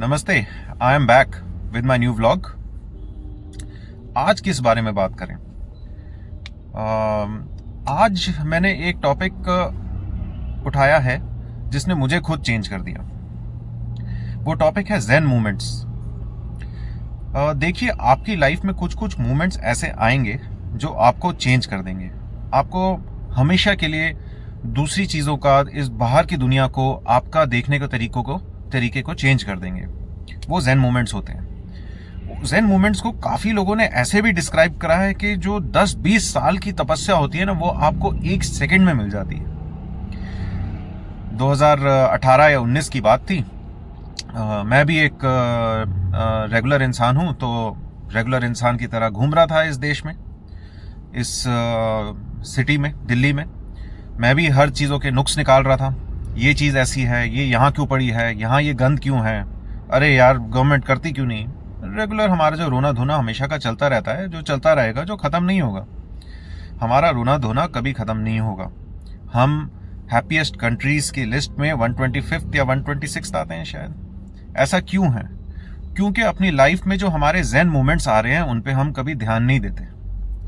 नमस्ते। I am back with my new vlog. आज किस बारे में बात करें? आज मैंने एक टॉपिक उठाया है जिसने मुझे खुद चेंज कर दिया। वो टॉपिक है ज़ेन मोमेंट्स। देखिए, आपकी लाइफ में कुछ कुछ मोमेंट्स ऐसे आएंगे जो आपको चेंज कर देंगे। आपको हमेशा के लिए दूसरी चीज़ों का, इस बाहर की दुनिया को, आपका देखने के तरीके को चेंज कर देंगे। वो ज़ेन मोमेंट्स होते हैं। ज़ेन मोमेंट्स को काफ़ी लोगों ने ऐसे भी डिस्क्राइब करा है कि जो 10-20 साल की तपस्या होती है ना, वो आपको एक सेकंड में मिल जाती है। 2018 या 19 की बात थी। मैं भी एक रेगुलर इंसान हूँ, तो रेगुलर इंसान की तरह घूम रहा था इस देश में, इस सिटी में, दिल्ली में। मैं भी हर चीज़ों के नुक्स निकाल रहा था। ये चीज़ ऐसी है, ये यहाँ क्यों पड़ी है, यहाँ ये गंद क्यों है, अरे यार गवर्नमेंट करती क्यों नहीं। रेगुलर हमारा जो रोना धोना हमेशा का चलता रहता है, जो चलता रहेगा, जो ख़त्म नहीं होगा। हमारा रोना धोना कभी ख़त्म नहीं होगा। हम हैप्पीएस्ट कंट्रीज़ की लिस्ट में 125th या 126th आते हैं शायद। ऐसा क्यों है? क्योंकि अपनी लाइफ में जो हमारे ज़ेन मोमेंट्स आ रहे हैं उन पे हम कभी ध्यान नहीं देते,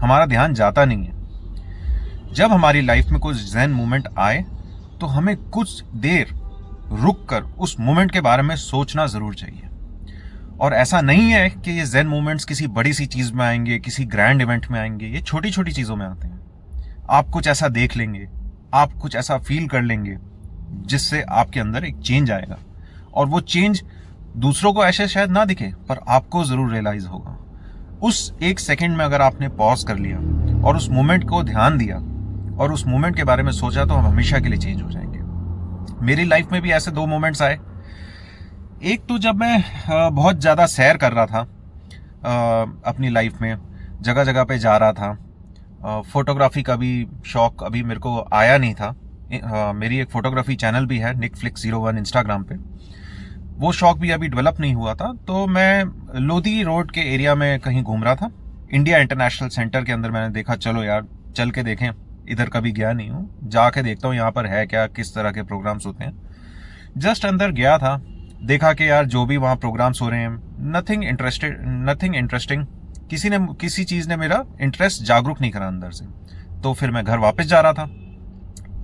हमारा ध्यान जाता नहीं है। जब हमारी लाइफ में कोई ज़ेन मोमेंट आए तो हमें कुछ देर रुक कर उस मोमेंट के बारे में सोचना ज़रूर चाहिए। और ऐसा नहीं है कि ये ज़ेन मोमेंट्स किसी बड़ी सी चीज़ में आएंगे, किसी ग्रैंड इवेंट में आएंगे। ये छोटी छोटी चीज़ों में आते हैं। आप कुछ ऐसा देख लेंगे, आप कुछ ऐसा फील कर लेंगे जिससे आपके अंदर एक चेंज आएगा। और वो चेंज दूसरों को ऐसे शायद ना दिखे, पर आपको ज़रूर रियलाइज़ होगा। उस एक सेकेंड में अगर आपने पॉज कर लिया और उस मोमेंट को ध्यान दिया और उस मोमेंट के बारे में सोचा, तो हम हमेशा के लिए चेंज हो जाएंगे। मेरी लाइफ में भी ऐसे 2 मोमेंट्स आए। एक तो जब मैं बहुत ज़्यादा सैर कर रहा था, अपनी लाइफ में जगह जगह पे जा रहा था। फोटोग्राफी का भी शौक अभी मेरे को आया नहीं था। मेरी एक फोटोग्राफी चैनल भी है, nickflix01 इंस्टाग्राम पे। वो शौक भी अभी डेवलप नहीं हुआ था। तो मैं लोधी रोड के एरिया में कहीं घूम रहा था। इंडिया इंटरनेशनल सेंटर के अंदर मैंने देखा, चलो यार चल के देखें, इधर कभी गया नहीं हूँ, जाके देखता हूँ यहाँ पर है क्या, किस तरह के प्रोग्राम्स होते हैं। जस्ट अंदर गया था, देखा कि यार जो भी वहाँ प्रोग्राम्स हो रहे हैं, नथिंग इंटरेस्टिंग। किसी चीज़ ने मेरा इंटरेस्ट जागरूक नहीं करा अंदर से। तो फिर मैं घर वापस जा रहा था,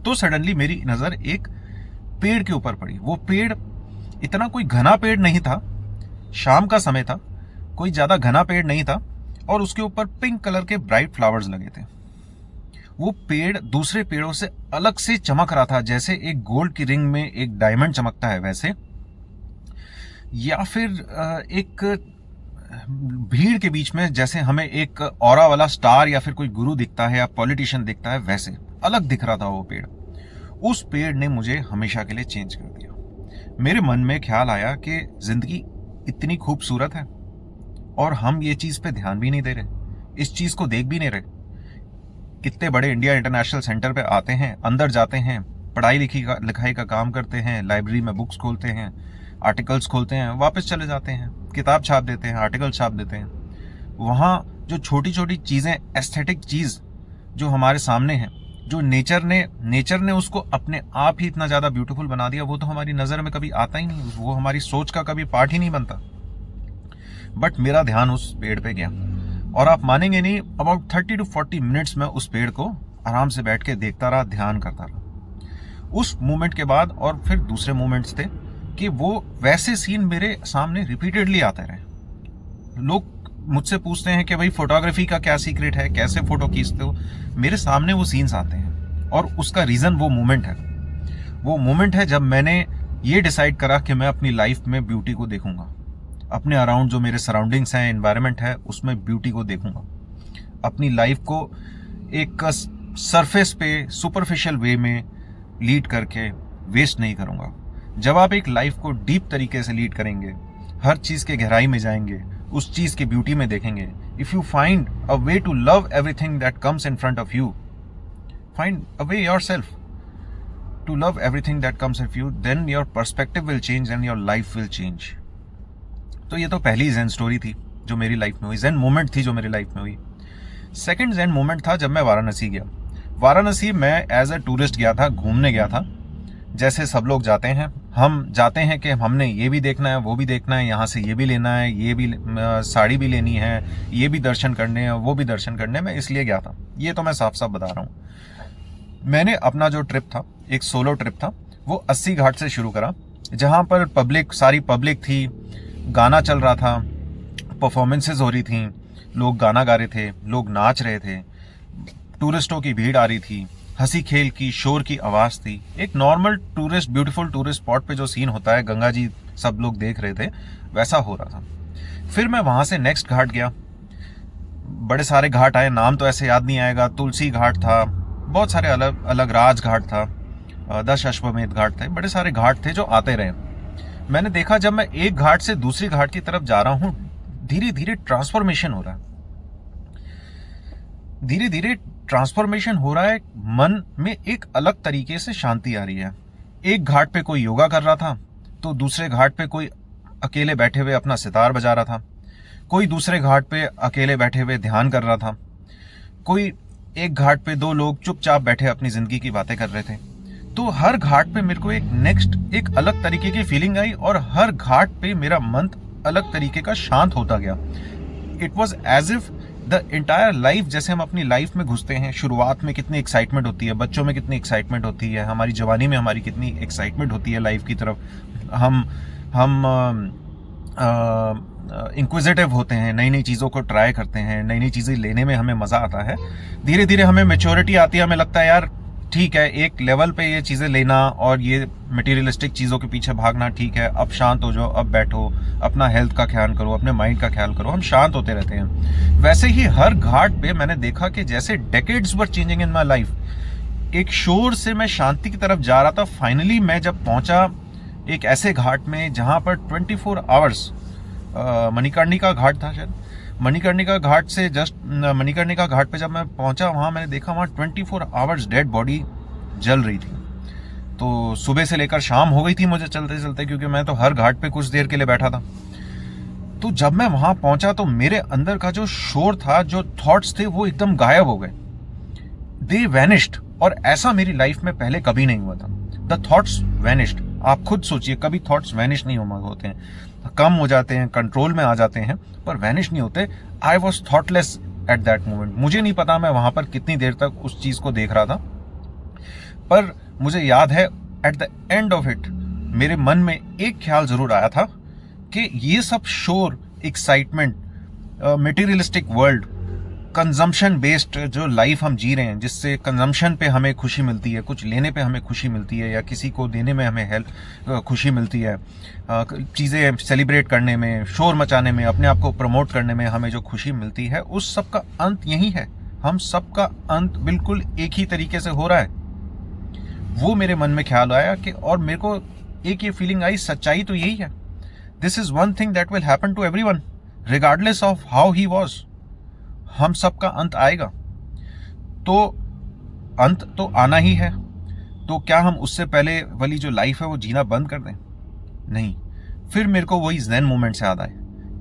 तो सडनली मेरी नज़र एक पेड़ के ऊपर पड़ी। वो पेड़ इतना कोई घना पेड़ नहीं था, शाम का समय था, कोई ज़्यादा घना पेड़ नहीं था, और उसके ऊपर पिंक कलर के ब्राइट फ्लावर्स लगे थे। वो पेड़ दूसरे पेड़ों से अलग से चमक रहा था, जैसे एक गोल्ड की रिंग में एक डायमंड चमकता है वैसे, या फिर एक भीड़ के बीच में जैसे हमें एक ऑरा वाला स्टार या फिर कोई गुरु दिखता है या पॉलिटिशियन दिखता है, वैसे अलग दिख रहा था वो पेड़। उस पेड़ ने मुझे हमेशा के लिए चेंज कर दिया। मेरे मन में ख्याल आया कि जिंदगी इतनी खूबसूरत है और हम ये चीज़ पे ध्यान भी नहीं दे रहे, इस चीज़ को देख भी नहीं रहे। कितने बड़े इंडिया इंटरनेशनल सेंटर पे आते हैं, अंदर जाते हैं, पढ़ाई लिखाई का काम करते हैं, लाइब्रेरी में बुक्स खोलते हैं, आर्टिकल्स खोलते हैं, वापस चले जाते हैं, किताब छाप देते हैं, आर्टिकल छाप देते हैं। वहाँ जो छोटी छोटी चीज़ें, एस्थेटिक चीज़ जो हमारे सामने हैं, जो नेचर ने उसको अपने आप ही इतना ज़्यादा ब्यूटीफुल बना दिया, वो तो हमारी नज़र में कभी आता ही नहीं, वो हमारी सोच का कभी पार्ट ही नहीं बनता। बट मेरा ध्यान उस पेड़ पे गया, और आप मानेंगे नहीं, अबाउट 30 to 40 मिनट्स में उस पेड़ को आराम से बैठ के देखता रहा, ध्यान करता रहा। उस मोमेंट के बाद और फिर दूसरे मोमेंट्स थे कि वो वैसे सीन मेरे सामने रिपीटेडली आते रहे। लोग मुझसे पूछते हैं कि भाई फोटोग्राफी का क्या सीक्रेट है, कैसे फोटो खींचते हो। मेरे सामने वो सीन्स आते हैं, और उसका रीज़न वो मोमेंट है। वो मोमेंट है जब मैंने ये डिसाइड करा कि मैं अपनी लाइफ में ब्यूटी को देखूंगा, अपने अराउंड जो मेरे सराउंडिंग्स हैं, एनवायरनमेंट है, उसमें ब्यूटी को देखूंगा। अपनी लाइफ को एक सरफेस पे, सुपरफिशियल वे में लीड करके वेस्ट नहीं करूंगा। जब आप एक लाइफ को डीप तरीके से लीड करेंगे, हर चीज़ के गहराई में जाएंगे, उस चीज़ की ब्यूटी में देखेंगे, if you find a way to love everything that comes in front of you, find a way yourself to love everything that comes of you, then your perspective will change and your life will change. तो ये तो पहली Zen story थी जो मेरी life में हुई, Zen moment थी जो मेरी लाइफ में हुई। सेकंड ज़ेन मोमेंट था जब मैं वाराणसी गया। वाराणसी मैं एज अ टूरिस्ट गया था, घूमने गया था। जैसे सब लोग जाते हैं, हम जाते हैं कि हमने ये भी देखना है, वो भी देखना है, यहाँ से ये भी लेना है, ये भी साड़ी भी लेनी है, ये भी दर्शन करने हैं, वो भी दर्शन करने में, इसलिए गया था। ये तो मैं साफ साफ बता रहा हूँ। मैंने अपना जो ट्रिप था, एक सोलो ट्रिप था, वो 80 घाट से शुरू करा, जहाँ पर सारी पब्लिक थी, गाना चल रहा था, परफॉर्मेंसेज हो रही थी, लोग गाना गा रहे थे, लोग नाच रहे थे, टूरिस्टों की भीड़ आ रही थी, हंसी खेल की, शोर की आवाज़ थी। एक normal tourist, beautiful tourist spot पे जो सीन होता है, गंगा जी सब लोग देख रहे थे, वैसा हो रहा था। फिर मैं वहाँ से नेक्स्ट घाट गया। बड़े सारे घाट आए, नाम तो ऐसे याद नहीं आएगा। तुलसी घाट था, बहुत सारे अलग अलग, राज घाट था, 10 अश्वमेध घाट थे, बड़े सारे घाट थे जो आते रहे। मैंने देखा जब मैं एक घाट से दूसरी घाट की तरफ जा रहा हूँ, धीरे धीरे ट्रांसफॉर्मेशन हो रहा है, धीरे धीरे ट्रांसफॉर्मेशन हो रहा है। मन में एक अलग तरीके से शांति आ रही है। एक घाट पे कोई योगा कर रहा था, तो दूसरे घाट पे कोई अकेले बैठे हुए अपना सितार बजा रहा था, कोई दूसरे घाट पे अकेले बैठे हुए ध्यान कर रहा था, कोई एक घाट पे 2 लोग चुपचाप बैठे अपनी जिंदगी की बातें कर रहे थे। तो हर घाट पे मेरे को एक अलग तरीके की फीलिंग आई, और हर घाट पे मेरा मन अलग तरीके का शांत होता गया। It was as if the entire life, जैसे हम अपनी लाइफ में घुसते हैं, शुरुआत में कितनी एक्साइटमेंट होती है, बच्चों में कितनी एक्साइटमेंट होती है, हमारी जवानी में हमारी कितनी एक्साइटमेंट होती है लाइफ की तरफ, हम इंक्विजिटिव होते हैं, नई नई चीज़ों को ट्राई करते हैं, नई नई चीज़ें लेने में हमें मज़ा आता है। धीरे धीरे हमें मैच्योरिटी आती है, हमें लगता है यार ठीक है, एक लेवल पे ये चीज़ें लेना और ये मटेरियलिस्टिक चीज़ों के पीछे भागना ठीक है, अब शांत हो जाओ, अब बैठो, अपना हेल्थ का ख्याल करो, अपने माइंड का ख्याल करो, हम शांत होते रहते हैं। वैसे ही हर घाट पे मैंने देखा कि जैसे decades were changing in my life, एक शोर से मैं शांति की तरफ जा रहा था। फाइनली मैं जब पहुंचा एक ऐसे घाट में जहां पर 24 आवर्स, मणिकर्णिका घाट था शायद, मणिकर्णिका घाट से जस्ट मणिकर्णिका घाट पे जब मैं पहुंचा, वहां मैंने देखा वहां 24 आवर्स डेड बॉडी जल रही थी। तो सुबह से लेकर शाम हो गई थी मुझे चलते चलते, क्योंकि मैं तो हर घाट पे कुछ देर के लिए बैठा था। तो जब मैं वहां पहुंचा तो मेरे अंदर का जो शोर था, जो थॉट्स थे, वो एकदम गायब हो गए, दे वैनिश्ड। और ऐसा मेरी लाइफ में पहले कभी नहीं हुआ था। The thoughts vanished. आप खुद सोचिए, कभी थॉट्स वैनिश नहीं होते हैं, कम हो जाते हैं, कंट्रोल में आ जाते हैं, पर वैनिश नहीं होते। I was thoughtless at that moment. मुझे नहीं पता मैं वहां पर कितनी देर तक उस चीज को देख रहा था, पर मुझे याद है at the end of it मेरे मन में एक ख्याल जरूर आया था कि ये सब शोर, excitement, materialistic world, consumption based जो लाइफ हम जी रहे हैं, जिससे कंजम्पशन पे हमें खुशी मिलती है, कुछ लेने पे हमें खुशी मिलती है, या किसी को देने में हमें खुशी मिलती है, चीज़ें सेलिब्रेट करने में, शोर मचाने में, अपने आप को प्रमोट करने में हमें जो खुशी मिलती है, उस सब का अंत यही है। हम सब का अंत बिल्कुल एक ही तरीके से हो रहा है। वो मेरे मन में ख्याल आया कि, और मेरे को एक ये फीलिंग आई, सच्चाई तो यही है। This is one thing that will happen to everyone regardless of how he was. हम सबका अंत आएगा, तो अंत तो आना ही है। तो क्या हम उससे पहले वाली जो लाइफ है वो जीना बंद कर दें? नहीं। फिर मेरे को वही ज़ेन मोमेंट से याद आए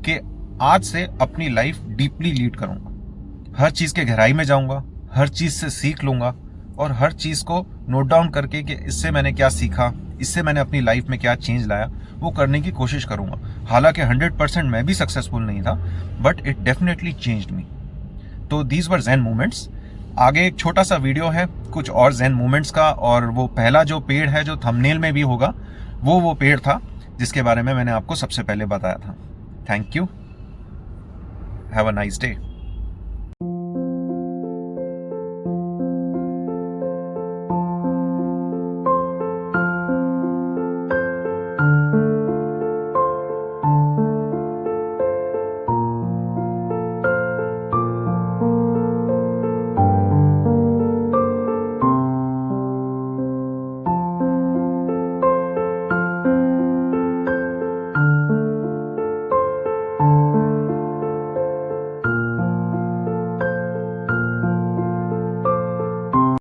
कि आज से अपनी लाइफ डीपली लीड करूंगा, हर चीज़ के गहराई में जाऊंगा, हर चीज़ से सीख लूंगा, और हर चीज़ को नोट डाउन करके कि इससे मैंने क्या सीखा, इससे मैंने अपनी लाइफ में क्या चेंज लाया, वो करने की कोशिश करूंगा। हालांकि 100% मैं भी सक्सेसफुल नहीं था, but it definitely changed me. तो दीज वर ज़ेन मोमेंट्स। आगे एक छोटा सा वीडियो है कुछ और ज़ेन मोमेंट्स का, और वो पहला जो पेड़ है जो थंबनेल में भी होगा, वो पेड़ था जिसके बारे में मैंने आपको सबसे पहले बताया था। Thank you, have a nice day.